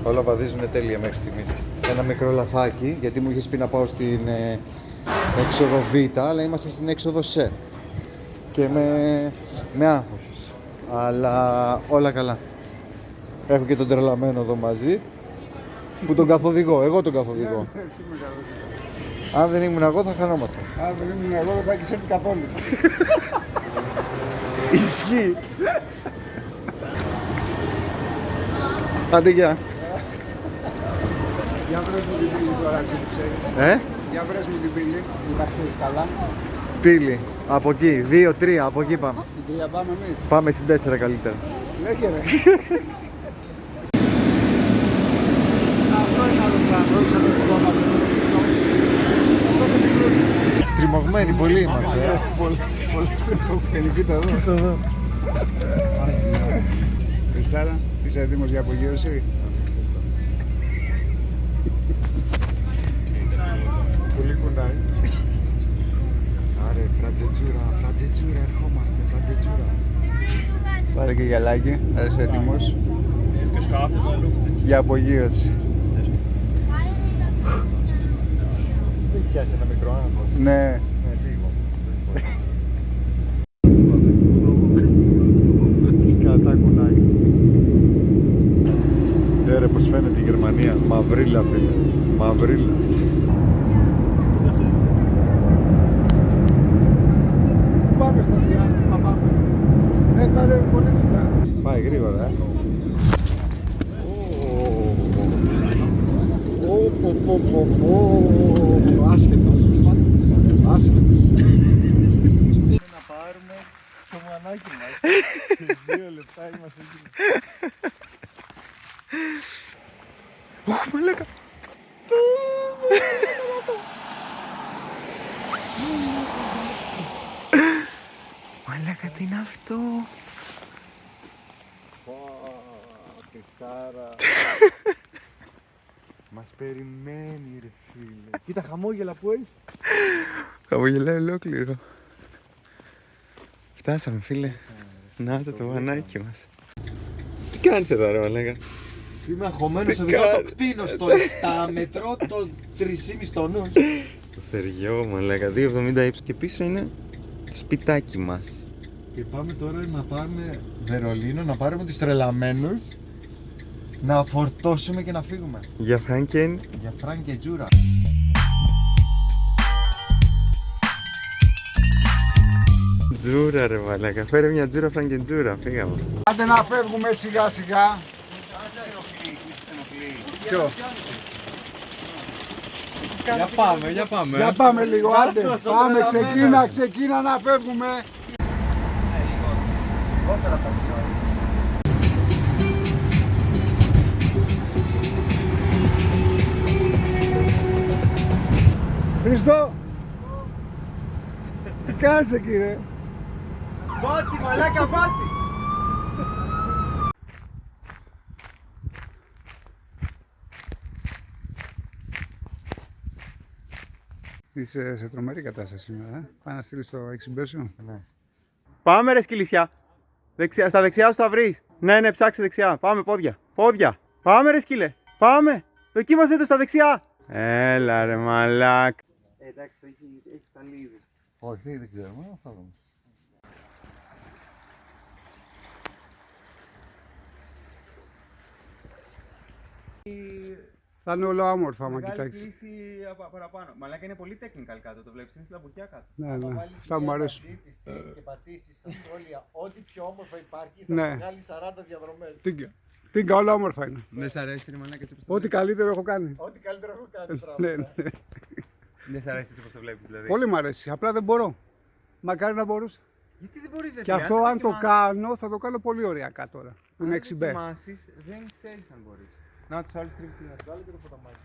Όλα βαδίζουν τέλεια μέχρι στιγμής. Ένα μικρό λαθάκι, γιατί μου είχες πει να πάω στην έξοδο Β, αλλά είμαστε στην έξοδο Σ. Και με άγχωσες. Αλλά όλα καλά. Έχω και τον τρελαμένο εδώ μαζί, που τον καθοδηγώ, εγώ τον καθοδηγώ. Αν δεν ήμουν εγώ θα χανόμασταν. Αν δεν ήμουν εγώ δεν θα έχεις έρθει καθόλου. Ισχύει. Άντε γεια. Για βρες μου την πύλη τώρα εσύ που ξέρεις. Για βρες μου την πύλη που τα ξέρεις καλά. Πύλη. Από εκεί. 2-3. Από εκεί πάμε. Στην 3 πάμε εμείς. Πάμε στην 4 καλύτερα. Λέγε ρε. Αυτό είναι άλλο πράγμα. Όχι σαν το δικό μας. Στριμωγμένοι πολύ είμαστε. Πολύ στριμωγμένοι. Κοίτα εδώ. Χριστάρα, είσαι έτοιμος για απογείωση. Πολύ κουνάει. Άρε, φρατζετσούρα, ερχόμαστε, φρατζετσούρα. Πάρε και γυαλάκι, θα είσαι έτοιμος για απογείωση. Δεν πιάσει ένα μικρό άγχος. Ναι. Λίγο. Σκατά κουνάει. Ρε, πως φαίνεται η Γερμανία. Μαυρίλα, φίλε. Μαυρίλα. Πάμε στο διάστημα, πάμε. Ναι, θα ανέβει πολύ ψηλά. Πάει γρήγορα, Άσχετος. Άσχετος. Να πάρουμε το μανάκι μας. Σε 2 λεπτά είμαστε εκεί. Ωχ, μαλάκα. Μαλάκα, τι είναι αυτό. Χριστάρα. Μας περιμένει ρε φίλε. Κοίτα χαμόγελα που έχει. Χαμογελάει ολόκληρο. Φτάσαμε φίλε. Να το μανάκι μας. Τι κάνεις εδώ ρε μαλάκα. Είμαι αγχωμένος εδώ το κτίνω στο 7 μέτρο, το 3,5 τόνους. Το θεριό μαλάκα, 2,70 ύψος και πίσω είναι το σπιτάκι μας. Και πάμε τώρα να πάρουμε Βερολίνο, να πάρουμε τους τρελαμένους, να φορτώσουμε και να φύγουμε. Για Φράγκεν. Για Φρανκ και Τζούρα. Τζούρα ρε μαλάκα, φέρε μια τζούρα Φράγκεν Τζούρα, φύγαμε. Άντε να φεύγουμε σιγά σιγά. Ποιο? Για πάμε λίγο, άντε. Πάμε, ξεκίνα να φεύγουμε. Χριστό, τι κάνεις εκεί ρε. Μπάτσι μαλάκα μπάτσι! Είσαι σε τρομερή κατάσταση σήμερα, Πάει να στείλεις το exhibition. Ναι. Πάμε ρε σκυλισιά. Δεξιά, στα δεξιά σου θα βρεις. Ναι, ψάξε δεξιά. Πάμε πόδια. Πόδια. Πάμε ρε σκύλε. Πάμε. Δοκίμασέ το στα δεξιά. Έλα ρε μαλάκ. Εντάξει, έχει σταλεί ήδη. Όχι, δεν ξέρω, θα δούμε. Θα είναι όλο άμορφα άμα κοιτάξεις. Κλίση παραπάνω. Μαλάκα είναι πολύ technical κάτω, το βλέπεις, είναι σλαμπουκιά κάτω. Ναι, αυτά μου αρέσουν. Και πατήσεις στα σχόλια ό,τι πιο όμορφα υπάρχει, Ναι. θα σου βγάλει 40 διαδρομές. Τίγκα, όλα όμορφα είναι. Δεν σ' αρέσει ρε μαλάκα έτσι όπως το Ό,τι καλύτερο έχω κάνει. Ό,τι καλύτερο έχω κάνει Ναι, πράγμα. ναι. Δεν σ' αρέσει έτσι όπως το βλέπεις δηλαδή. Πολύ μου αρέσει, απλά δεν μπορώ. Μακάρι να μπορούσα. Γιατί δεν μπορείς ρε Και φίλε, αυτό αν το κάνω θα το κάνω πολύ ωριακά τώρα. Που είναι 6B. Αν δεν ξέρεις αν μπορείς. Να τους άλλους τρίβεις να σου άλλο και το ποταμάκι.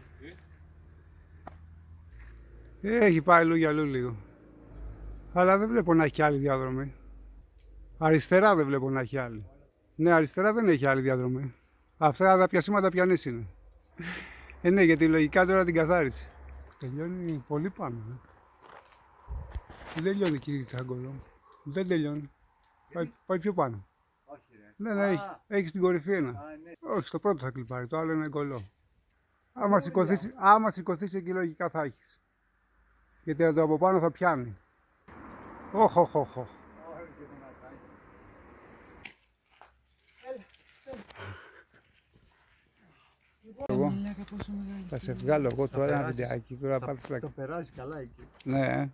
Έχει πάει αλλού για αλλού λίγο. Αλλά δεν βλέπω να έχει άλλη διαδρομή. Αριστερά δεν βλέπω να έχει άλλη. Ναι, αριστερά δεν έχει άλλη διαδρομή. Αυτά τα πιασίματα πιανής είναι. Ναι, γιατί λογικά τώρα την καθάρισε. Τελειώνει πολύ πάνω. Δεν τελειώνει εκεί η Τράγκολο. Δεν τελειώνει. Πάει πιο πάνω. Όχι ρε. Ναι, ναι, έχει στην κορυφή ένα. ναι. Όχι, στο πρώτο θα κλιπάρει, το άλλο είναι γκολό. Άμα σηκωθείς εκεί λογικά θα έχεις. Γιατί το από πάνω θα πιάνει. Όχ, όχ, όχ, όχ. Εγώ θα σε βγάλω εγώ τώρα ένα βιντεάκι, τώρα πάρεις Το φλάκι. περάσει καλά εκεί. Ναι,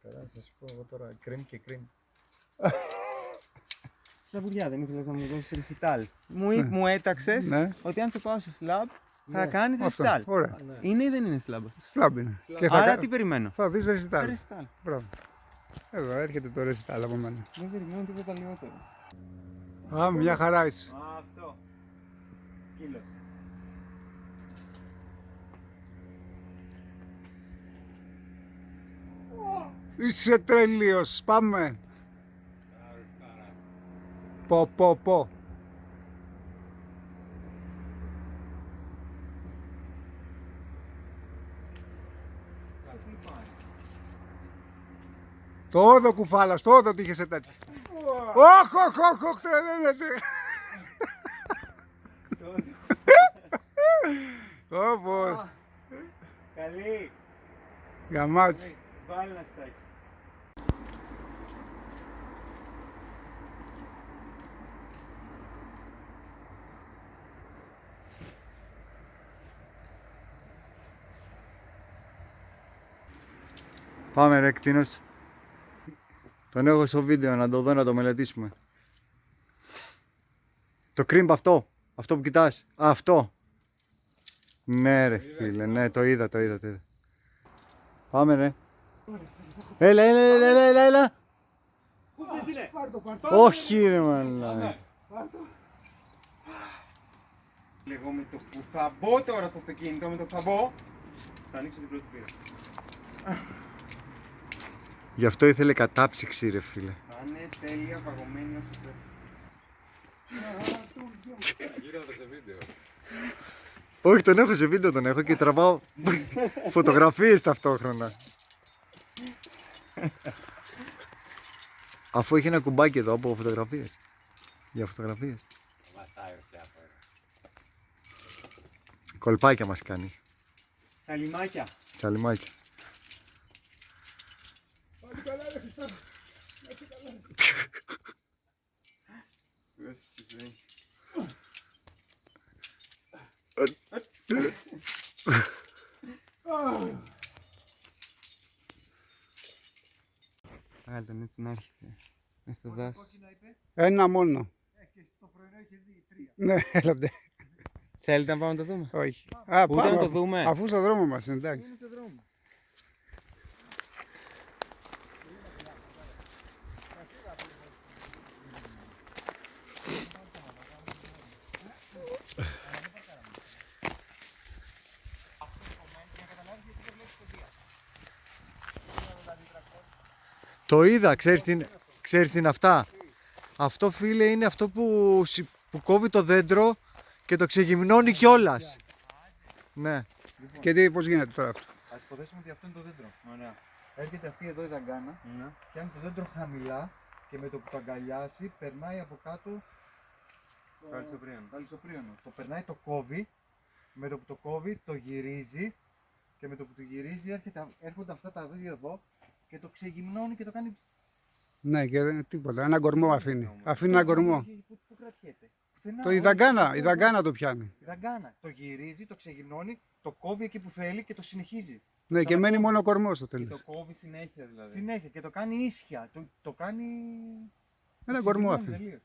Περάσει, θα σου πω εγώ τώρα. Κρέμ και κρέμ. Σαβουριά, δεν ήθελες να μου δώσεις ρεσιτάλ. Μου έταξες ναι. ότι αν σε πάω σε σλαμπ θα Ναι. κάνεις Αυτό, ρεσιτάλ. ωραία. Είναι ή δεν είναι σλαμπ? Σλάμπ είναι. Και Άρα τι περιμένω? θα δεις ρεζιτάλ. Ρεσιτάλ. Μπράβο. Εδώ έρχεται το ρεζιτάλ από μένα. Δεν περιμένω τίποτα λιγότερο. Α, μια χαρά είσαι. Αυτό. Σκύλος. Είσαι τρελίος, πάμε. Πω. Τόδο κουφάλας, τόδο τι είχες τέτοια. Όχ, τρελαίνεται. Όπο, Καλή. γαμάτσι. Βάλει ένα στάκι. Πάμε ρε κτήνος. Τον έχω στο βίντεο να το δω, να το μελετήσουμε. Το κρίμπ αυτό. Αυτό που κοιτάς. Α, αυτό. Ναι ρε φίλε, ναι, το είδα. Πάμε ρε. Έλα. Όχι ρε μαλάκα. Εγώ με το που θα μπω τώρα στο αυτοκίνητο, με το που θα μπω, θα ανοίξω την πρώτη πύρα. Γι' αυτό ήθελε κατάψυξη ρε φίλε. Θα είναι τέλεια παγωμένη όσο θέλω. Όχι, τον έχω σε βίντεο, τον έχω και τραβάω φωτογραφίες ταυτόχρονα. Αφού έχει ένα κουμπάκι εδώ από φωτογραφίες. Για φωτογραφίες. Κολπάκια μας κάνει. Τα λιμάκια. Τσαλιμάκια. Βγάλε τον έτσι να έρχεται. Μες στο δάσος. Ένα μόνο. Το πρωινό είχε δει 3. Ναι, έλατε. Θέλετε να πάμε να το δούμε? Όχι. Ούτε να το δούμε. Αφού στο δρόμο μας είναι, εντάξει. Το είδα, ξέρεις τι είναι αυτά. Αυτό φίλε είναι αυτό που κόβει το δέντρο και το ξεγυμνώνει κιόλας. Ναι. Και τι, πώς γίνεται τώρα αυτό. Ας υποθέσουμε ότι αυτό είναι το δέντρο. Ωραία. Έρχεται αυτή εδώ η δαγκάνα, πιάνει το δέντρο χαμηλά και με το που το αγκαλιάσει περνάει από κάτω καλυσοπρίωνο. Το περνάει, το κόβει, με το που το κόβει το γυρίζει και με το που το γυρίζει έρχονται αυτά τα δύο εδώ και το ξεγυμνώνει και το κάνει. Ναι, και τίποτα. Ένα κορμό αφήνει. Αφήνει ένα κορμό. Πού κρατιέται. Η δαγκάνα το πιάνει. Η δαγκάνα. Το γυρίζει, το ξεγυμνώνει, το κόβει εκεί που θέλει και το συνεχίζει. Ναι, και μένει μόνο κορμό στο Το τέλος. κόβει συνέχεια δηλαδή. Συνέχεια και το κάνει ίσια. Το κάνει. Ένα κορμό αφήνει. τελείως.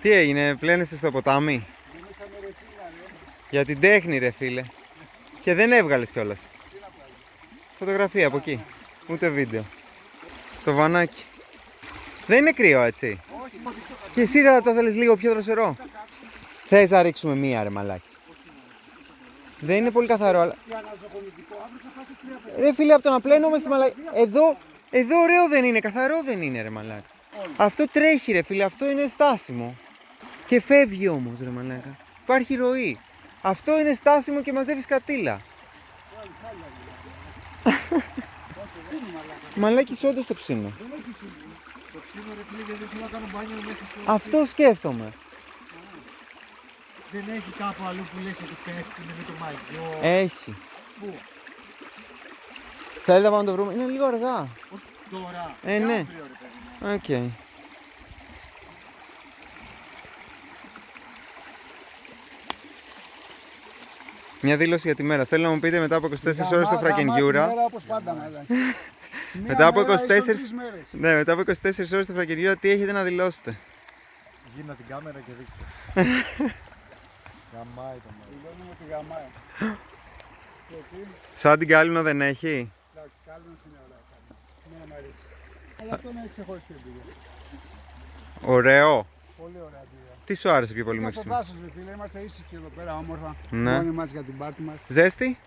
Τι έγινε, πλένεστε στο ποτάμι? Για την τέχνη ρε φίλε. Και δεν έβγαλες κιόλας. Φωτογραφία από εκεί. Ούτε βίντεο. Το βανάκι. Δεν είναι κρύο έτσι. Και εσύ θα το θέλεις λίγο πιο δροσερό. Θες να ρίξουμε μία ρε μαλάκης. Δεν είναι πολύ καθαρό αλλά... Ρε φίλε, από το να πλένουμε στη μαλακή. Εδώ ωραίο δεν είναι, καθαρό δεν είναι ρε μαλάκα. Αυτό τρέχει ρε φίλε, αυτό είναι στάσιμο. Και φεύγει όμως ρε μαλάκα. Υπάρχει ροή. Αυτό είναι στάσιμο και μαζεύει σκατήλα. Μαλάκης όντως το ψήνω. πισίνα ρε φίλε, γιατί θέλω να κάνω μπάνιο μέσα στο... Αυτό σκέφτομαι. Δεν έχει κάπου αλλού που λες ότι πέφτουνε με το μαγιό. Έχει. Πού? Θέλετε να πάμε να το βρούμε. Είναι λίγο αργά. Όχι τώρα. Ναι. Αύριο, ρε παιδί μου. Οκ. Μια δήλωση για τη μέρα. Θέλω να μου πείτε μετά από 24 ώρες στο Φρακενγιούρα. Όπως πάντα, μαλάκα. Μετά από 24 μέρες. Ναι, μετά από 24 ώρες στο Φρακενγιούρα, τι έχετε να δηλώσετε? Γίνα την κάμερα και δείξε. Γαμάει το μάτι. Δηλώνουμε τη γαμάει. Γιατί, Σαν την Κάλυμνο δεν έχει. εντάξει, Κάλυμνος είναι ωραία. Εμένα μου αρέσει. Αλλά αυτό είναι ξεχωριστή εμπειρία. Ωραίο. Πολύ ωραία εμπειρία. Τι σου άρεσε πιο πολύ Είμαστε μέχρι στο σήμερα? δάσος, ρε φίλε, είμαστε ήσυχοι εδώ πέρα, όμορφα. Ναι. Μόνοι μας για την πάρτι μας. Ζέστη.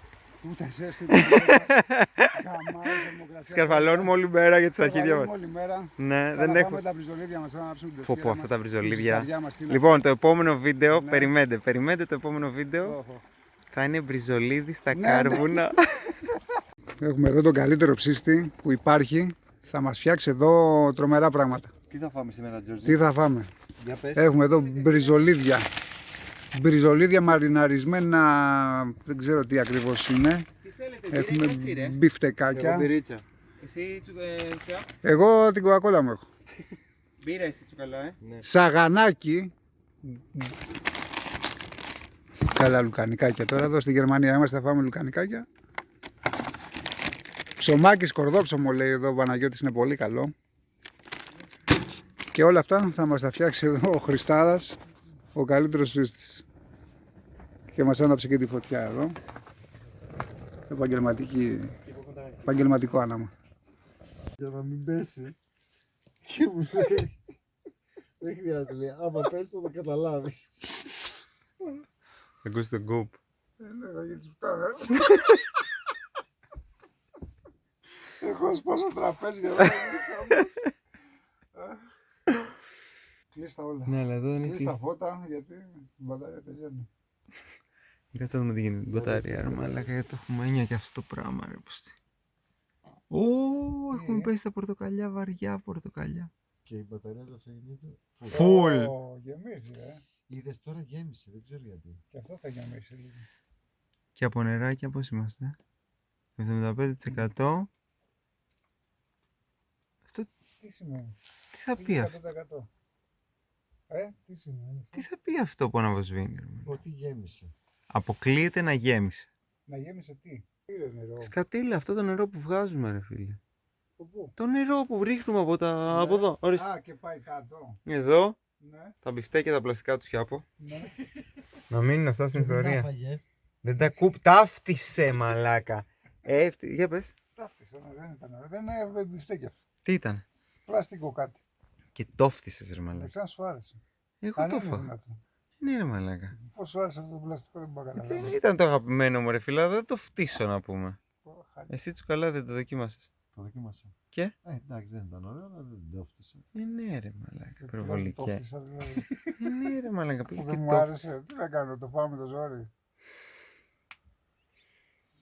Ούτε ζέστη, ούτε γαμάει, θερμοκρασία. Σκαρφαλώνουμε όλη μέρα για τις αρχίδια μας. Όλη μέρα. Ναι, δεν Πάμε έχουμε. τα μπριζολίδια μας, να άψουμε την Πω τεσφαίρα αυτά μας, τα τη μπριζολίδια. ζεσταριά μας, τι να Λοιπόν, το επόμενο βίντεο, Ναι. περιμένετε το επόμενο βίντεο. πω. Θα είναι μπριζολίδι στα Ναι, κάρβουνα. Έχουμε εδώ τον καλύτερο ψήστη που υπάρχει. Θα μας φτιάξει εδώ τρομερά πράγματα. Τι θα φάμε σήμερα, Τζόρτζι? Τι θα φάμε? Για πες. Έχουμε εδώ μπριζολίδια. Μπριζολίδια μαριναρισμένα, δεν ξέρω τι ακριβώς είναι. Τι θέλετε, Έχουμε μπιφτεκάκια. Μπυρίτσα. Εσύ Εγώ την κοκακόλα μου έχω. μπύρα εσύ τσουκαλά, Σαγανάκι. Καλά λουκανικάκια τώρα. Εδώ στη Γερμανία είμαστε, θα φάμε λουκανικάκια. Ψωμάκι σκορδόψωμο λέει εδώ ο Παναγιώτης, είναι πολύ καλό. Και όλα αυτά θα μας τα φτιάξει εδώ ο Χριστάρας, ο καλύτερος ψήστης. Και μας άναψε και τη φωτιά εδώ. Επαγγελματικό άναμα. Για να μην πέσει. Και μου λέει. Δεν χρειάζεται, λέει. Άμα πέσει το καταλάβεις. Ακούς τον κούπ. Έχω σπάσει το τραπέζι για να μην κλείς τα όλα. Ναι, αλλά εδώ δεν Κλείς τα έχει. φώτα γιατί η μπαταρία τελειώνει. Κάτσε να δούμε τι γίνεται με την μπαταρία, ρε μαλάκα, γιατί το έχουμε έννοια και αυτό το πράγμα, ρε πούστη. Ω, έχουμε πέσει τα πορτοκαλιά, βαριά πορτοκαλιά. Και η μπαταρία του αυτοκινήτου. Φουλ. Γεμίζει, Είδες τώρα γέμισε, δεν ξέρω γιατί. Και αυτό θα γεμίσει λίγο. Και από νεράκια πώς είμαστε? 75%. Αυτό Τι σημαίνει? τι θα πει αυτό? 100%. Τι σημαίνει? Τι θα πει αυτό που αναβοσβήνει, ρε μαλάκα? Ότι γέμισε. Αποκλείεται να γέμισε. Να γέμισε τι? Πήρε νερό. Σκατήλα, αυτό το νερό που βγάζουμε, ρε φίλε. Από πού? Το νερό που ρίχνουμε από εδώ. Ορίστε. Α, και πάει κάτω. Εδώ, Ναι, τα μπιφτέκια τα πλαστικά του Χιάπο. ναι. Να μείνουν αυτά στην ιστορία. Άφαγε. Δεν τα ταύτισε, μαλάκα. Για πες. Ταύτισε, δεν ήταν νερό. Δεν είναι μπιφτέκι αυτό. Τι ήταν? Πλαστικό κάτι. Και το φτύσες, ρε μαλάκα. Εσένα σου άρεσε. Εγώ το Αν είναι φάγα. δυνατόν. Ναι, ρε μαλάκα. Πώς σου άρεσε αυτό το πλαστικό, δεν μπορώ να καταλάβω. Δεν ήταν το αγαπημένο μου, ρε φίλε, αλλά δεν το φτύσω να πούμε. Πω, χάλια. Εσύ τσουκαλά δεν το δοκίμασες. Το δοκίμασα. Και? Εντάξει, δεν ήταν ωραίο, αλλά δεν το έφτασα. Ναι, ρε μαλάκα. Το Υπερβολικέ. φτύσα, δηλαδή. Ναι, ρε μαλάκα. Που Πήγε δεν και μου το. άρεσε, τι να κάνω, το φάμε το ζόρι.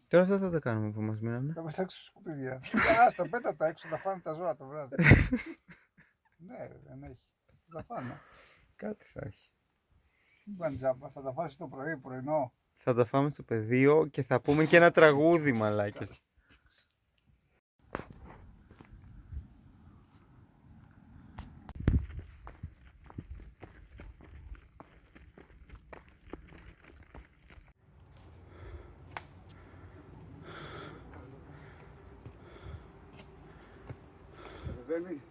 Τώρα αυτό θα το κάνουμε που μας μείνανε. Θα πετάξω σκουπίδια. Άστα, πέτα τα έξω, τα φάνε τα ζώα το βράδυ. Ναι, ρε, δεν έχει. Θα τα φάνε. Κάτι θα έχει. Τι πάνε τζάμπα, θα τα φάσει το πρωί, πρωινό. Θα τα φάμε στο πεδίο και θα πούμε και ένα τραγούδι, μαλάκες. Βαίνει.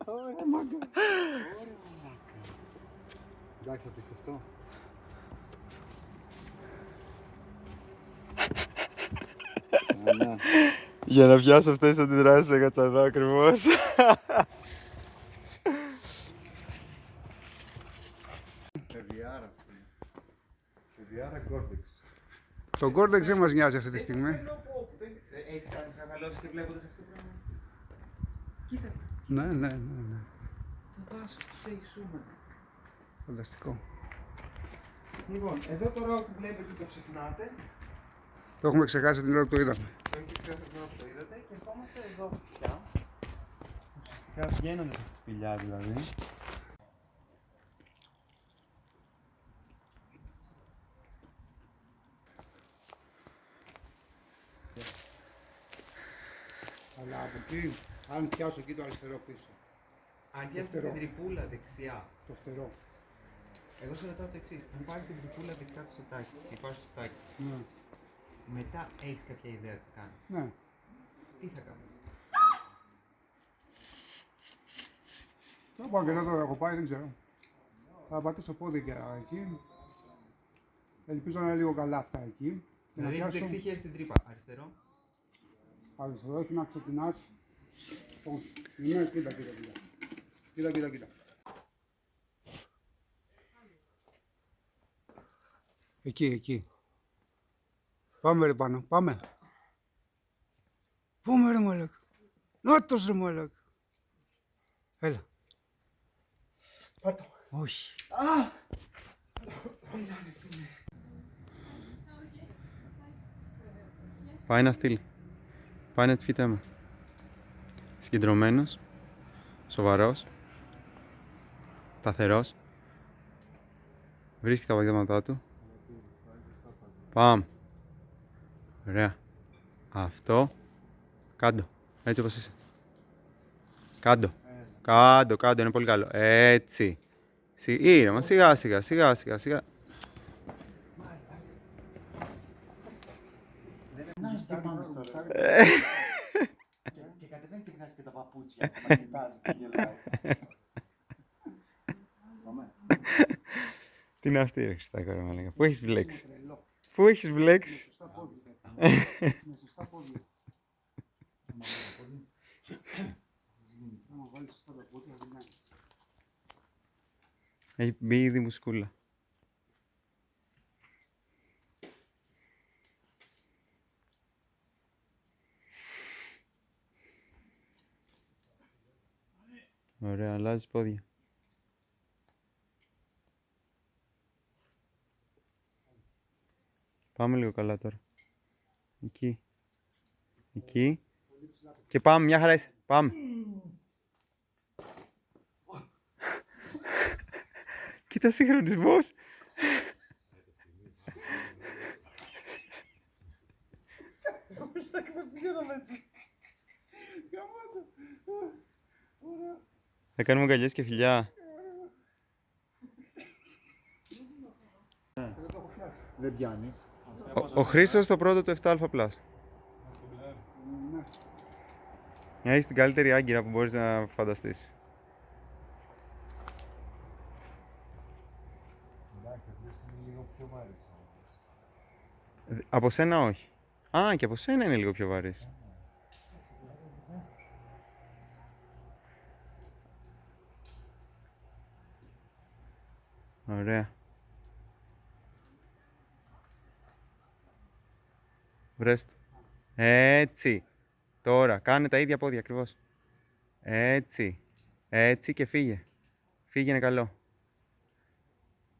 Ωραία, μάγκα. Εντάξει, απίστευτο. Για να πιάσω αυτές τις αντιδράσεις έκατσα εδώ ακριβώς. Παιδιάρα. Παιδιάρα Cortex. Το Cortex δεν μας νοιάζει αυτή τη στιγμή. Έχεις κάνει χαλώσει και βλέποντας αυτό το πράγμα. Κοίτα, Ναι. το δάσος τους έχει σούμε. Φανταστικό. Λοιπόν, εδώ τώρα ό,τι βλέπετε το ξεχνάτε. Το έχουμε ξεχάσει την ώρα που το είδαμε. Το έχετε ξεχάσει την ώρα που το είδατε και ερχόμαστε εδώ πια. Ουσιαστικά βγαίνοντας από τη σπηλιά δηλαδή. Αλλά από εκεί, αν πιάσω εκεί το αριστερό πίσω, Αν πιάσεις την τρυπούλα δεξιά, το φτερό. εγώ σε ρωτάω το εξής. Αν πάρεις την τρυπούλα δεξιά του σετάκι και πάρεις το σετάκι, Ναι. μετά έχεις κάποια ιδέα τι κάνεις. Ναι. Τι θα κάνεις. Θα πάω και εδώ έχω πάει, δεν ξέρω. Θα πατήσω πόδι και εκεί. Ελπίζω να είναι λίγο καλά αυτά εκεί. Και να Δηλαδή έχεις πιάσω δεξί χέρι στην τρύπα. Αριστερό. αριστερό και να ξεκινάς. Ναι, κοίτα. Κοίτα. Εκεί. Πάμε ρε πάνω, πάμε. Πάμε ρε μαλακ. Νάτος ρε μαλακ. Έλα. Πάρ' το. Όχι. Πάει να στείλει. Πάει να τη φύγει το αίμα. Συγκεντρωμένος. Σοβαρός. Σταθερός. Βρίσκει τα βαγγέλματά του. Πάμε. Ωραία. Αυτό. Κάντο. Έτσι όπως είσαι. Κάντο. Κάντο. Είναι πολύ καλό. Έτσι. Ήρεμα. Σιγά. Και κατεβαίνει και βγάζει και τα παπούτσια. Μα κοιτάζει και γελάει. Πάμε. Τι είναι αυτή η Χριστά κορομαλέκα. Πού έχεις βλέξει. Σωστά πόδια. Με σωστά πόδια. Άμα βάλεις σωστά τα πόδια, δεν κάνει. Έχει μπει ήδη μουσικούλα. Ωραία, αλλάζεις πόδια. Πάμε λίγο καλά τώρα. Εκεί. Και πάμε, μια χαρά είσαι. Πάμε. Κοίτα συγχρονισμός. Θα κάνουμε αγκαλιές και φιλιά. Δεν πιάνει. Ο Χρήστος το πρώτο του 7α+. Έχεις την καλύτερη άγκυρα που μπορείς να φανταστείς. Εντάξει, αυτές είναι λίγο πιο βαρύς. Από σένα όχι. Α, και από σένα είναι λίγο πιο βαρύς. Ωραία. Βρες το. Έτσι. Τώρα, κάνε τα ίδια πόδια ακριβώς. Έτσι. Έτσι και φύγε. Φύγε, είναι καλό.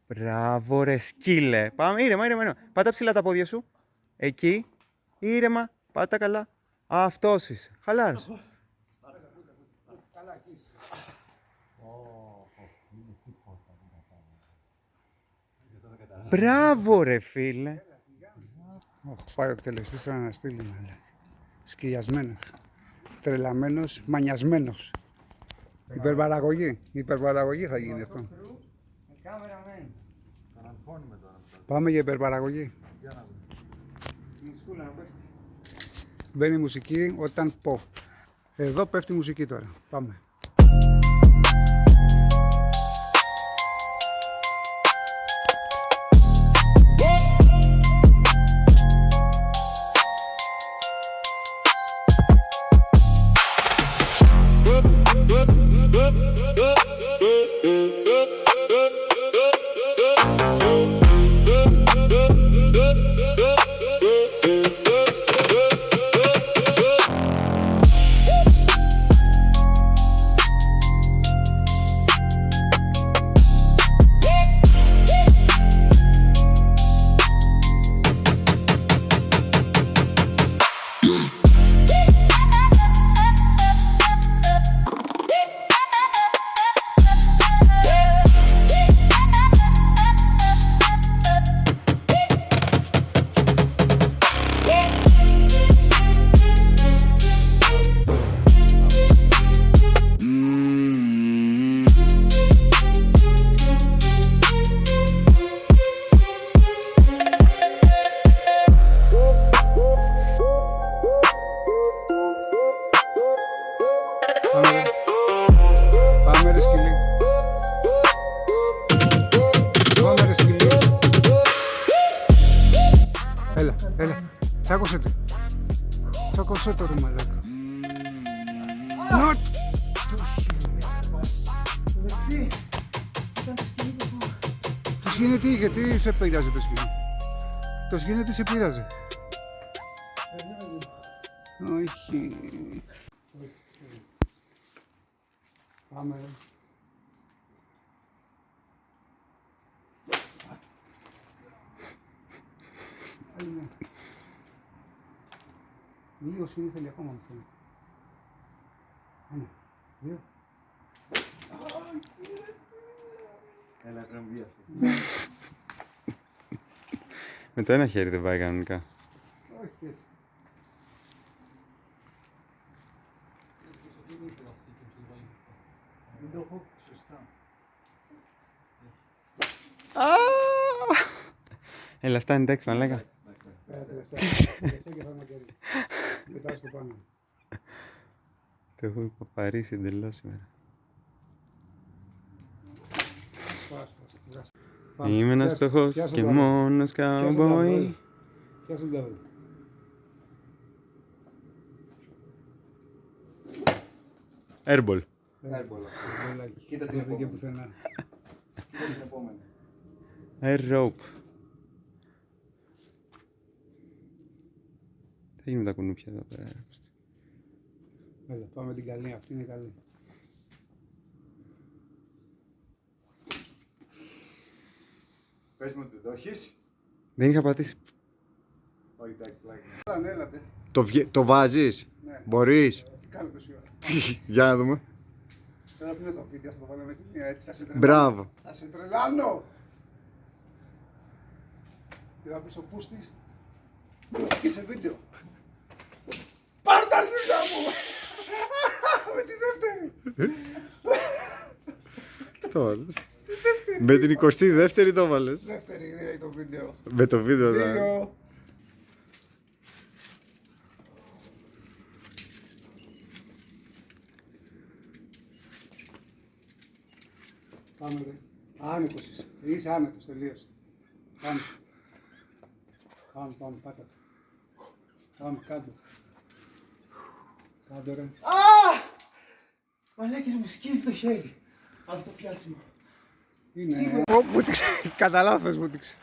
Μπράβο ρε σκύλε. Πάμε, ήρεμα. Πάτα ψηλά τα πόδια σου. Εκεί. Ήρεμα. Πάτα καλά. Αυτός είσαι. Χαλάρωσε. Μπράβο ρε φίλε. Πάει ο εκτελεστής τώρα να στείλει. Σκυλιασμένος. Τρελαμένος, μανιασμένος. Υπερπαραγωγή θα γίνει αυτό. Πάμε για υπερπαραγωγή. Μπαίνει η μουσική όταν πω. Εδώ πέφτει η μουσική τώρα. Πάμε. Τσάκωσε το. Τσάκωσε το ρε μαλάκα. Νοτ! Το σκηνή τι είχε, τι σε πειράζει το σκηνή. Το σκηνή τι σε πειράζει. Όχι. Πάμε ρε. Λίγο σκηνή θέλει ακόμα μου θέλει. Ένα, δύο. Έλα, πρέπει να βγει αυτό. Με το ένα χέρι δεν πάει κανονικά. Όχι έτσι. Δεν το έχω σωστά. Έλα, αυτά είναι εντάξει, μαλάκα. Τελευταία και θα μακέρι. Μετά στο πάνω. Το έχω παπαρίσει εντελώς σήμερα. Είμαι ένας φτωχός και μόνος καουμπόι. Πιάσε τον τάβολο. Airball. Κοίτα την Δεν πήγε επόμενη. πουθενά. Κοίτα την επόμενη. Air rope. Τι έγινε με τα κουνούπια εδώ πέρα. Έλα, πάμε την καλή. Αυτή είναι καλή. Πες μου ότι δεν το έχεις. Δεν είχα πατήσει. Όχι, εντάξει, πλάκα. Έλατε. Το βάζεις. Ναι. Μπορείς. Τι κάνω τόση ώρα. Για να δούμε. Τώρα που είναι το βίντεο, θα το βάλω με τη μία έτσι. Θα σε τρελάνω. Μπράβο. Θα σε τρελάνω. Και θα πεις ο Πούστης. Και σε βίντεο. Πάρ' τα αρχίδια μου. Με τη δεύτερη. Το βάλες. Με την 22η το βάλες. Δεύτερη είναι το βίντεο. Με το βίντεο θα. Δύο. Πάμε ρε. Άνετος είσαι. Είσαι άνετος, τελείωσε. Πάμε. Πάμε, πάτα. Πάμε, κάτω. Κάτω ρε. Μαλάκες μου σκίζει το χέρι. Αυτό το πιάσιμο. Είναι. Μου τύξε. Κατά λάθος μου τύξε.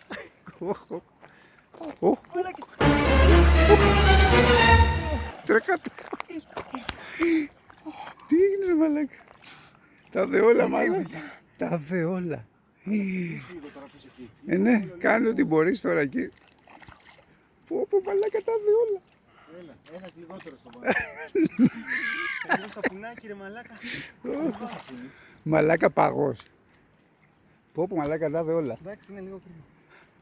Τρεκάτε. Τι έγινε ρε μαλάκα. Τα δε όλα μάλλον. Τα δε όλα. Ναι, κάνε ό,τι μπορείς τώρα εκεί. Πω μαλάκα τα δε όλα. Έλα, ένας λιγότερο στο πάνω. Λίγο σαπουνάκι ρε μαλάκα. Λίγο σαπούνι. Μαλάκα παγός. Πω μαλάκα τα δε όλα. Εντάξει, είναι λίγο κρύο.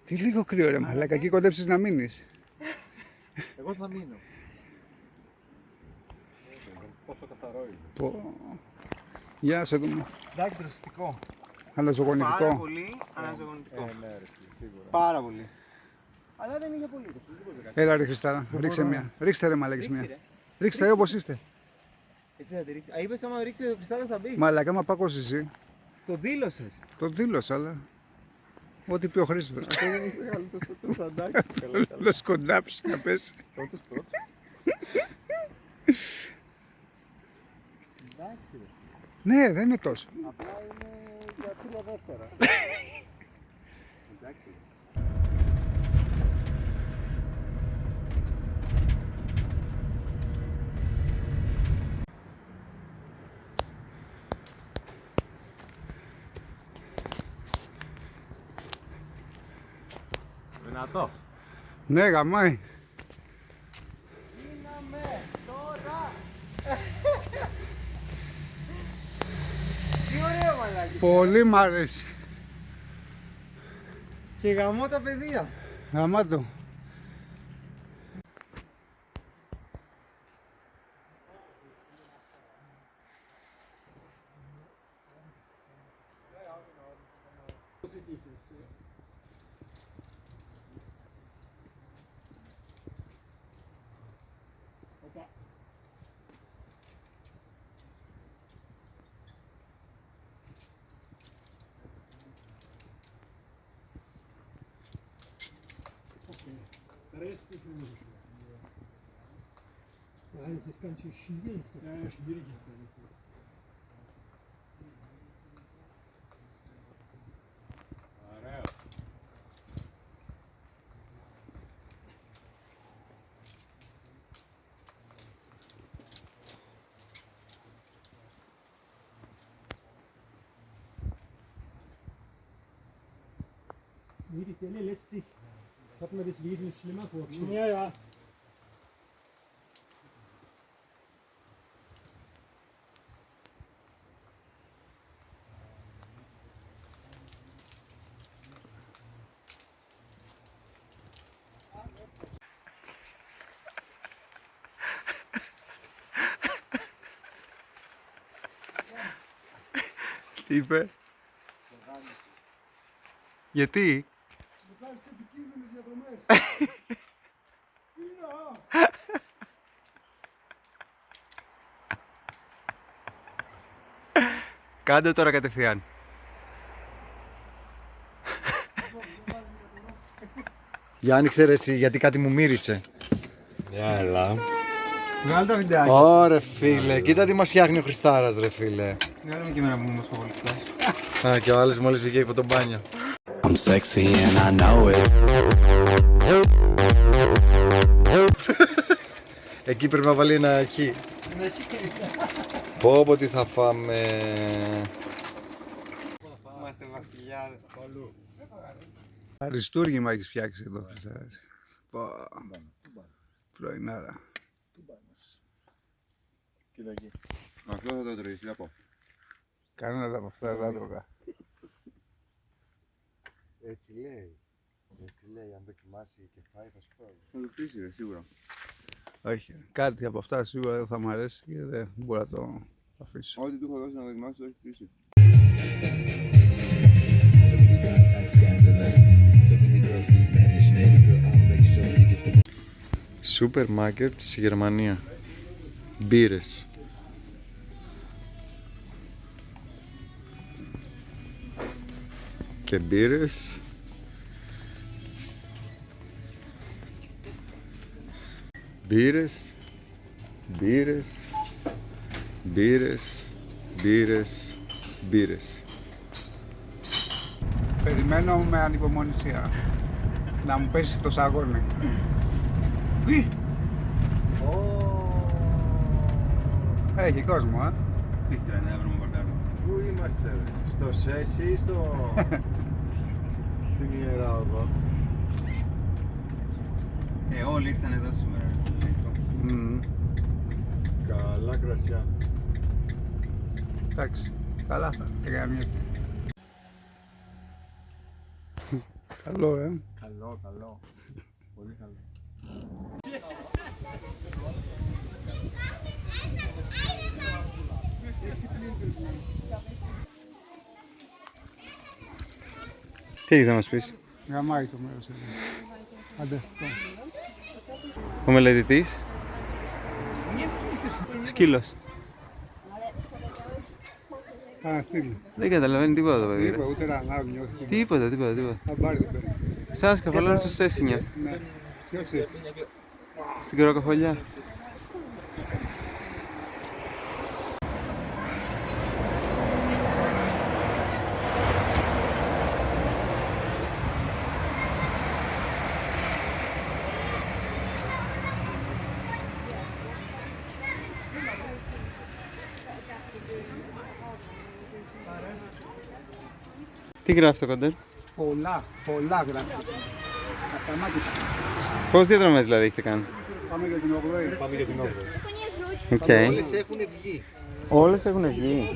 Τι λίγο κρύο ρε μαλάκα, εκεί κοντέψεις να μείνεις. Εγώ θα μείνω. Πόσο καθαρό είναι. Πω. Για να σε δούμε. Εντάξει, δραστικό. Αναζωογονητικό. Πάρα πολύ αναζωογονητικό. Ναι, ρε, σίγουρα. Πάρα πολύ. Αλλά δεν είναι για πολύ. Έλα ρε Χριστάρα, ρίξε μια. Ρίξτε ρε μαλάκες μια. Ρίξτε όπως είστε. Εσύ θα τη ρίξεις. Α, είπες άμα ρίξεις το κρυστάλλο θα μπεις. Μαλάκα, μα πάκος εσύ. Το δήλωσες. Το δήλωσα, αλλά. Ό,τι πει ο Χρήστος. Αυτό είναι μεγάλο το σαντάκι. Να σκοντάψει να πέσει. Πρώτος. Εντάξει ρε. Ναι, δεν είναι τόσο. Απλά είναι για 3 δεύτερα. Εντάξει. Δυνατό. Ναι, γαμάει. Τι ωραίο μαλάκι. Πολύ μ' αρέσει. Και γαμώ τα παιδεία. Γαμάτο. Das ist ganz schön schwierig. Ja, schwierig ist das. Nee, die Delle lässt sich, ich habe mir das wesentlich schlimmer vorgestellt. Ja, ja. Τι είπε? Γιατί? Να κάνεις επικίνδυνες διαδρομές. Κάντε τώρα κατευθείαν. Για άνοιξε ρε εσύ, γιατί κάτι μου μύρισε. Έλα. Βγάλε τα βιντεάκια. Ωρε φίλε, κοίτα τι μας φτιάχνει ο Χριστάρας ρε φίλε. Βγάλε και εμένα που είμαι μοσχοβολιστάς. Α, και ο άλλος μόλις βγήκε από το μπάνιο. I'm sexy and I know it. Εκεί πρέπει να βάλει ένα χ. Πω τι θα φάμε. Είμαστε βασιλιάδες. Αριστούργημα έχεις φτιάξει εδώ, Χριστάρας. Πρωινάρα. Κοίτα εκεί. Αυτό θα το τρώεις, τι θα πω. Κανένα από αυτά δεν άτρωγα. Έτσι λέει. Έτσι λέει, αν δοκιμάσει και φάει θα σου πω. Θα το χτίσει ρε, σίγουρα. Όχι, κάτι από αυτά σίγουρα δεν θα μου αρέσει και δεν μπορώ να το αφήσω. Ό,τι του έχω δώσει να δοκιμάσει το έχει χτίσει. Σούπερ μάρκετ στη Γερμανία. Μπύρες. Και μπύρες. Μπύρες. Μπύρες. Μπύρες. Μπύρες. Μπύρες. Περιμένω με ανυπομονησία να μου πέσει το σαγόνι. Έχει κόσμο, Τι έχει 39 ευρώ με παρκάρι. Πού είμαστε ρε? Στο ΣΕΣ ή στην Ιερά Οδό? Όλοι ήρθαν εδώ σήμερα. Καλά κρασιά. Εντάξει, καλά θα έκανα μια. Καλό, Καλό, καλό. Πολύ καλό. Τι έχεις να μας πεις? Γαμάει το μέρος εδώ. Φανταστικό. Ο μελετητής. Σκύλος. Καναστήλι. Δεν καταλαβαίνει τίποτα το παιδί. Είπα ούτε να νιώθει. Τίποτα. Θα πάρει το παιδί. Σαν σκαφολώνει στο ΣΕΣ νιώθει. Ναι. Ποιος είσαι? Στην κοροκαφολιά. Τι γράφει το κοντέρ? Πολλά γράφει. Ασταμάτητα. Πόσες διαδρομές δηλαδή έχετε κάνει? Πάμε για την 8η. Πάμε για την 8η. Okay. Όλες έχουν βγει. Όλες έχουν βγει.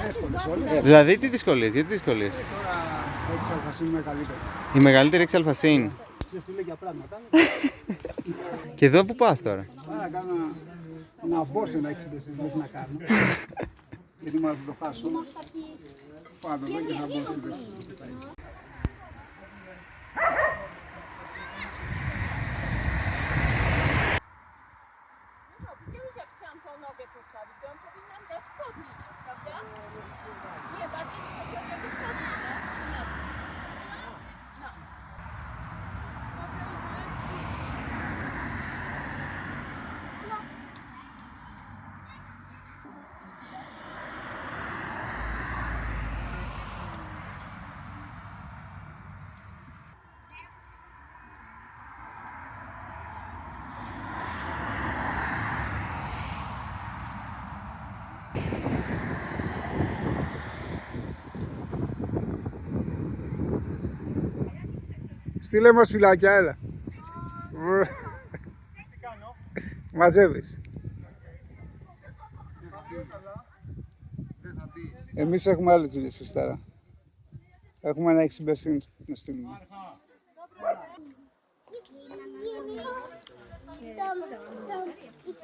Εύκολες όλες. Δηλαδή τι δυσκολίες, γιατί δυσκολίες? Τώρα 6 είναι μεγαλύτερη. Η μεγαλύτερη 6 αλφασίν. Ξέρεις τι λέει για πράγματα. Και εδώ που πας τώρα? Άρα να κάνω να μπω σε ένα 6 δεν έχει να κάνω. Γιατί μάλλον θα το χάσω. Πάνω εδώ και θα μπω σε ένα. Jak chciałam tą nogę postawić, to ją powinnam dać chodzić, prawda? Nie, bardziej nie chodziło, żeby chodzić, nie? No. No. Στείλε μας φυλάκια, έλα. Τι κάνω. Μαζεύεις. Εμείς έχουμε άλλες δουλειές, Χριστάρα. Έχουμε ένα 6 μπεσίν να στείλουμε.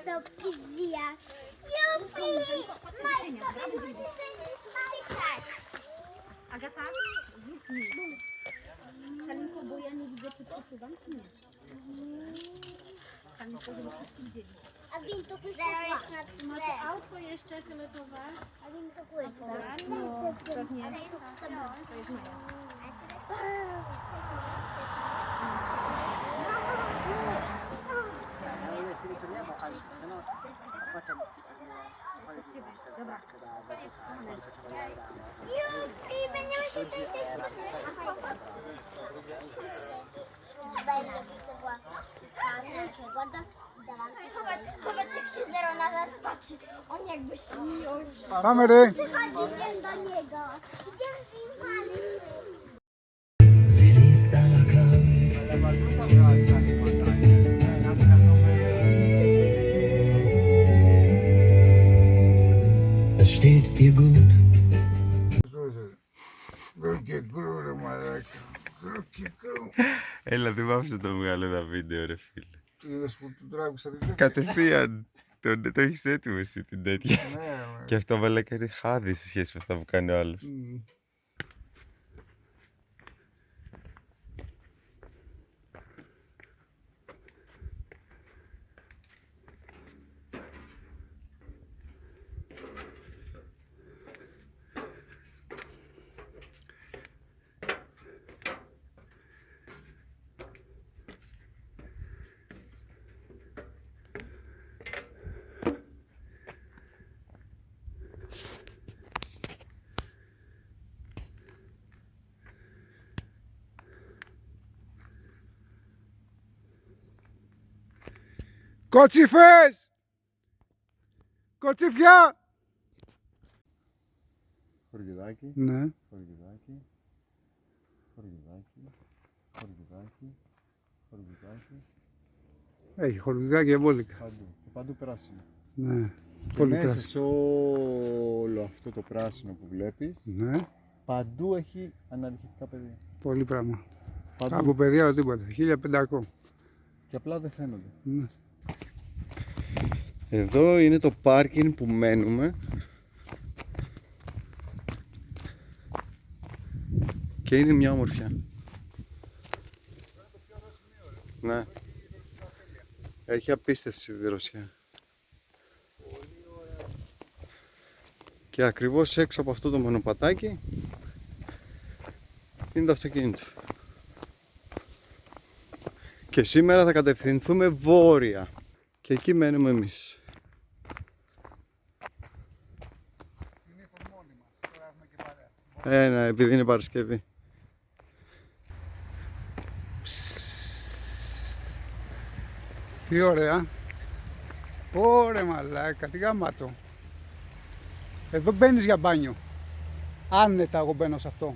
Stop, pizdia. Jupi! Majka, to musi majkać. Agata, zniknij. Kalinko, bo ja nie widzę, czy przesuwam, czy nie. Kalinko, żeby wszyscy widzieli. A wiem, to zero jest na Masz tle. autko jeszcze fioletowe? A wiem, to kłysko. No, pewnie. To jest moje. Jupi, będziemy się tutaj Zobacz, jak się zero na nas patrzy. On jakby śnił. Πάμε ρε. Wychodzi wiem do niego. Idziemy z nim palić. Es steht dir gut. Γκρου και γκρου ρε μαλάκα. Γκρου και γκρου. Έλα, δεν μ' άφησε το βγάλω ένα βίντεο, ρε φίλε. Είδες που του τράβηξα την τέτοια. Κατευθείαν. Το έχεις έτοιμο εσύ την τέτοια. Ναι, Και αυτό μαλάκα είναι χάδι σε σχέση με αυτά που κάνει ο άλλος. Κοτσιφές! Κοτσιφιά! Χορηγιδάκι, Ναι. χορηγιδάκι, χορηγιδάκι, χορηγιδάκι, χορηγιδάκι. Έχει χορηγιδάκι εμβόλικα. Παντού. Και παντού πράσινο. Ναι. Και Πολύ μέσα πράσινο. σε όλο αυτό το πράσινο που βλέπεις, Ναι. παντού έχει αναρχικά πεδία. Πολύ πράγμα. Παντού. Από παιδιά άλλο τίποτα. 1500. Και απλά δεν φαίνονται. Ναι. Εδώ είναι το πάρκινγκ που μένουμε. Και είναι μια ομορφιά. Ναι. Έχει απίστευτη σιδηροσιά. Και ακριβώς έξω από αυτό το μονοπατάκι είναι το αυτοκίνητο. Και σήμερα θα κατευθυνθούμε βόρεια. Και εκεί μένουμε εμείς. Ναι, επειδή είναι Παρασκευή. Τι ωραία. Ωρε μαλάκα, τι γαμάτο. Εδώ μπαίνεις για μπάνιο. Άνετα εγώ μπαίνω σε αυτό.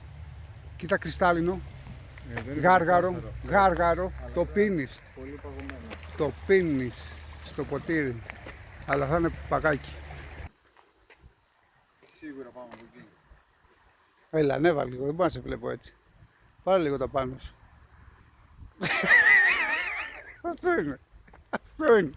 Κοίτα κρυστάλλινο. Γάργαρο, γάργαρο. Το πίνεις. Πολύ παγωμένο. Το πίνεις στο ποτήρι. Αλλά θα είναι παγάκι. Σίγουρα πάμε από εκεί. Έλα, ανέβα λίγο, δεν μπορώ να σε βλέπω έτσι. Πάρε λίγο τα πάνω σου. Αυτό είναι. Αυτό είναι.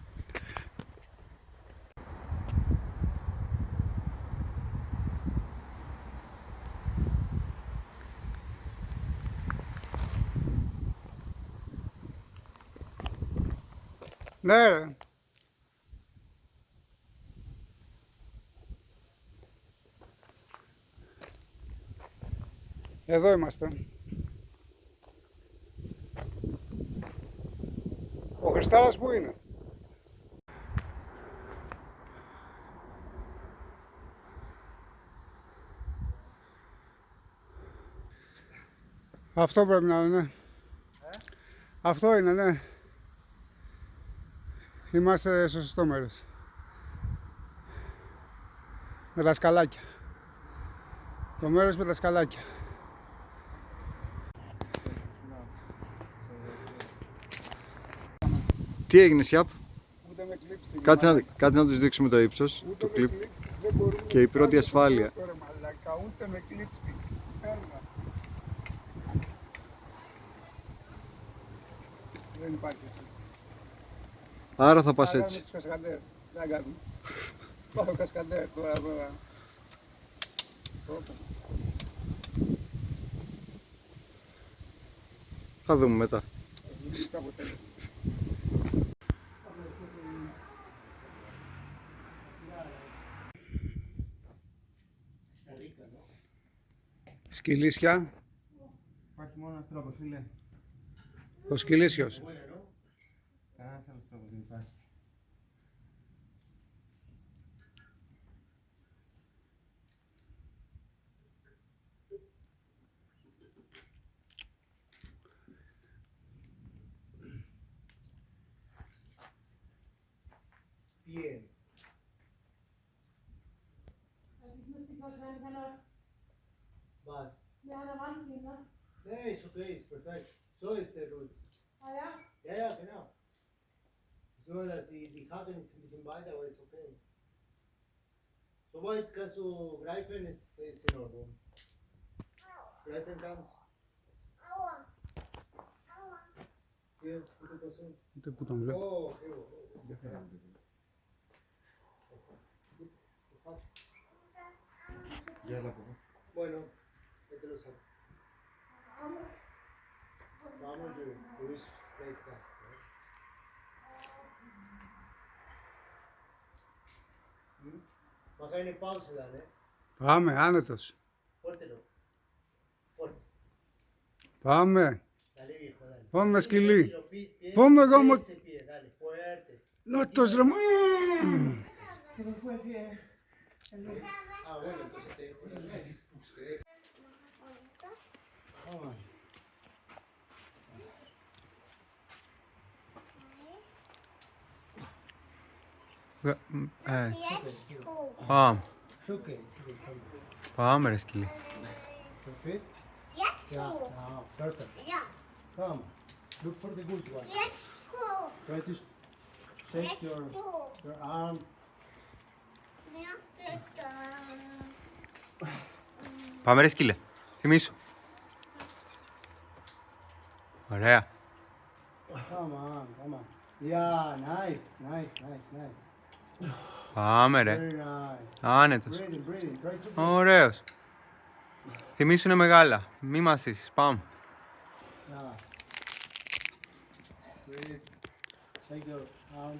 Ναι ρε. Εδώ είμαστε. Ο Χριστάρας που είναι? Αυτό πρέπει να είναι, ναι. Αυτό είναι, ναι. Είμαστε στο σωστό μέρος. Με τα σκαλάκια. Το μέρος με τα σκαλάκια. Τι έγινε, Σιάπ? Ούτε με κλίψτε. Κάτσε να τους δείξουμε το ύψος του κλιπ και η πρώτη ασφάλεια. Τώρα μαλάκα, ούτε με κλίψτε. Έλα. Δεν υπάρχει εσύ. Άρα θα πας Άρα έτσι. με τους κασκαντέρ. Δεν κάνουμε. Πάω κασκαντέρ τώρα. Όπα. Θα δούμε μετά. Το αποτέλεσμα. Σκυλίσια. Υπάρχει μόνο ένας τρόπος, φίλε. Ο σκυλίσιος. Κανένας άλλος τρόπος δεν υπάρχει. Bien. Was? Nee, ist okay, ist perfekt. So ist sehr gut. Ah ja? Ja, ja, genau. Nur, dass die Karte ist ein bisschen weiter, aber ist okay. Soweit kannst du greifen, ist in Ordnung. Greifen kannst. Aua. Aua. Hier, gute Person. Ούτε που τον βλέπω. Oh, okay, okay. Bueno, ya te lo saco. Vamos, tú es fresca. Va a caer en pausa, dale. Πάμε, άνετος. Fuértelo. Fuerte. Πάμε. Dale, viejo, dale. Πάμε, σκυλί. Lo pie, Ponme como- ese pie, dale, fuerte. Νότος ρε. Se me fue el pie. Ah, bueno, entonces te dejo la next. Vamos. Πάμε. It's okay. Πάμε ρε σκυλί. Perfect? Let's Yeah. go. Ah, perfect. Yeah. Come. Look for the good one. Let's go. Try to take Let's your go. arm. Let's go. Πάμε ρε σκύλε. Θυμήσου. Ωραία. Come on, come on. Yeah, nice. Πάμε ρε. Very nice. Άνετος. Breathing. Try to breathe. Ωραίος. Θυμήσου είναι μεγάλα. Μη μασίσεις. Πάμε. Yeah. Breathe. Take your arm.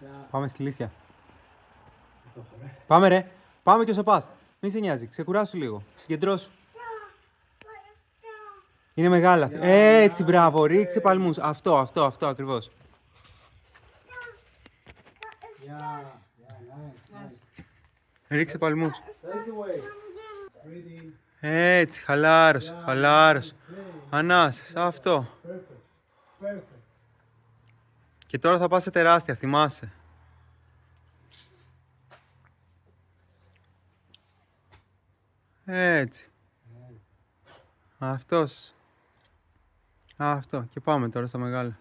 Yeah. Πάμε σκυλίσια. Πάμε ρε. Πάμε και όσο πας. Μη σε νοιάζει. Ξεκουράσου λίγο. Συγκεντρώσου. Είναι μεγάλα. Έτσι, μπράβο. Ρίξε παλμούς. Αυτό ακριβώς. Yeah, nice. Ρίξε παλμούς. That's the way. Breathing. Έτσι, χαλάρωσε. Ανάσες, αυτό. Perfect. Και τώρα θα πας σε τεράστια, θυμάσαι. Έτσι. Αυτός. Αυτό. Και πάμε τώρα στα μεγάλα.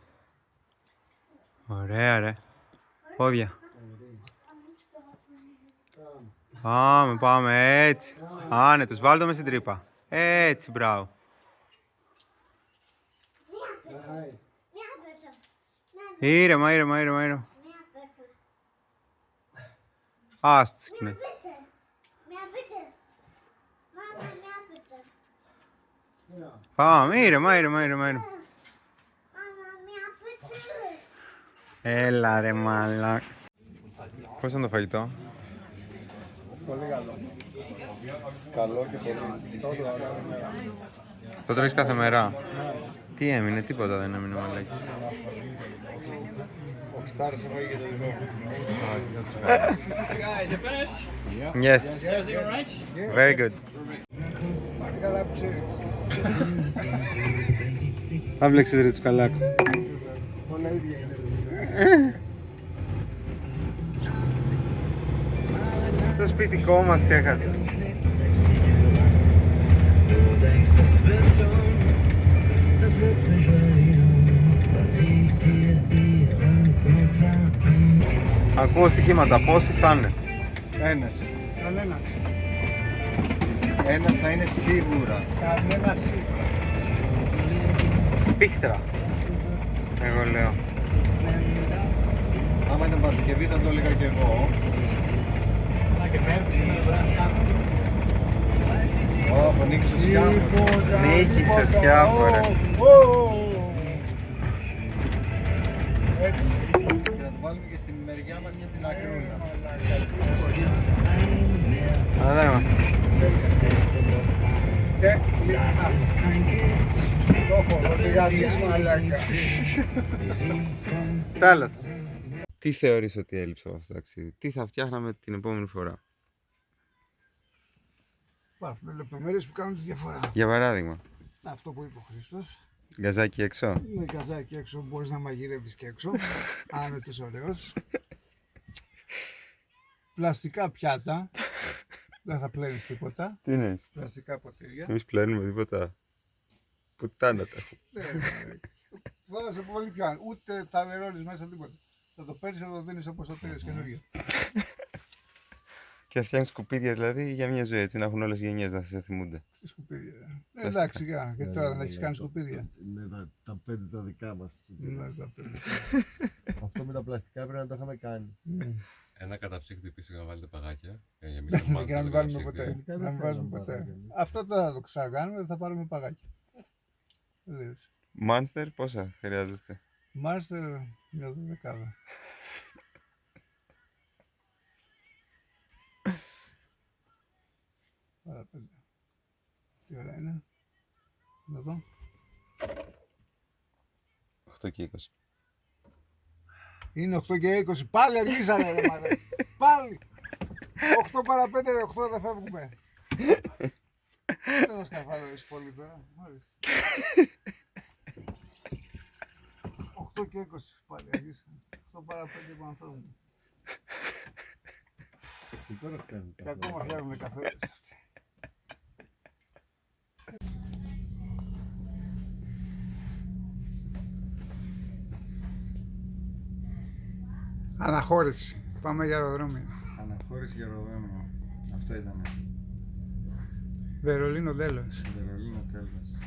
Ωραία ρε. Πόδια. Πάμε, έτσι. Άνετος, βάλ' το μες στην τρύπα. Έτσι, μπράβο. Nice. Ήρεμα. Άστο σκηνέ. Mehr bitte. Mama, mehr bitte. Πάμε, ήρεμα. Mama, mehr bitte. Έλα ρε μαλάκα. Πώς ήταν το φαγητό? Πολύ καλό. Καλό και πολύ. Το τρώεις κάθε μέρα? Τι έμεινε, τίποτα δεν έμεινε μαλάκης. Ο Στάρς έφαγε και το δικό μου. Yes. Very good. Θα βλέξεις ρε τσουκαλάκο. Όλα ίδια είναι. Το σπιτικό μας ξέχασε. Du denkst, das wird schon, das wird sich verlieren. Ακούω στοιχήματα, πόσοι θα είναι? Ένας. Κανένας. Ένας θα είναι σίγουρα. Κανένας σίγουρα. Πίχτρα. Εγώ λέω. Άμα ήταν Παρασκευή θα το έλεγα και εγώ. Ω, Νίκης ο Σιάμπος. Νίκης ο Σιάμπο, ρε. Έτσι. Και θα το βάλουμε και στη μεριά μας και στην ακρούλα. Αλλά δεν είμαστε. Και το έχω, το γατσίς μαλάκα. Τέλος. Τι θεωρείς ότι έλειψε από αυτό το ταξίδι? Τι θα φτιάχναμε την επόμενη φορά? Υπάρχουν λεπτομέρειες που κάνουν τη διαφορά. Για παράδειγμα, Αυτό που είπε ο Χρήστος. γκαζάκι έξω. Με καζάκι έξω μπορείς να μαγειρεύεις και έξω. Άνετος ωραίος. Πλαστικά πιάτα. Δεν θα πλένεις τίποτα. Τι εννοείς? Πλαστικά ποτήρια. Εμείς πλένουμε τίποτα. Πουτάνα τα έχω. Θα σε πολύ πια. Ούτε τα νερώνεις μέσα τίποτα. Θα το παίρνεις και θα το δίνεις όπως το πήρες καινούργια. Και θα φτιάχνεις σκουπίδια δηλαδή για μια ζωή, έτσι να έχουν όλες οι γενιές να σε θυμούνται. Σκουπίδια. Εντάξει, γιατί τώρα δεν έχεις κάνει σκουπίδια. Ναι, τα πέντε τα δικά μας. Ναι, τα πέντε. Αυτό με τα πλαστικά πρέπει να το είχαμε κάνει. Ένα καταψύχτη επίσης να βάλετε παγάκια. Για να γεμίσετε Και να μην βάλουμε ποτέ. Να μην βάζουμε ποτέ. Αυτό δεν θα το ξανακάνουμε, θα πάρουμε παγάκι. Μάνστερ, πόσα χρειάζεστε? Μάστερ, μια δεκάδα. Πάρα πέντε. Τι ώρα είναι? Να δω. 8 και 20. Είναι 8 και 20. Πάλι αργήσανε ρε μάνα. Πάλι. 8 παρα 5 ρε 8 δεν φεύγουμε. Δεν θα σκαφάλω πολύ τώρα. Μάλιστα. 8 και 20 πάλι αργήσανε. 8 παρα 5 πάμε να φεύγουμε. Και ακόμα φτιάχνουμε καφέδες. Αναχώρηση. Πάμε για αεροδρόμιο. Αναχώρηση για αεροδρόμιο. Αυτό ήταν. Βερολίνο τέλος. Βερολίνο τέλος.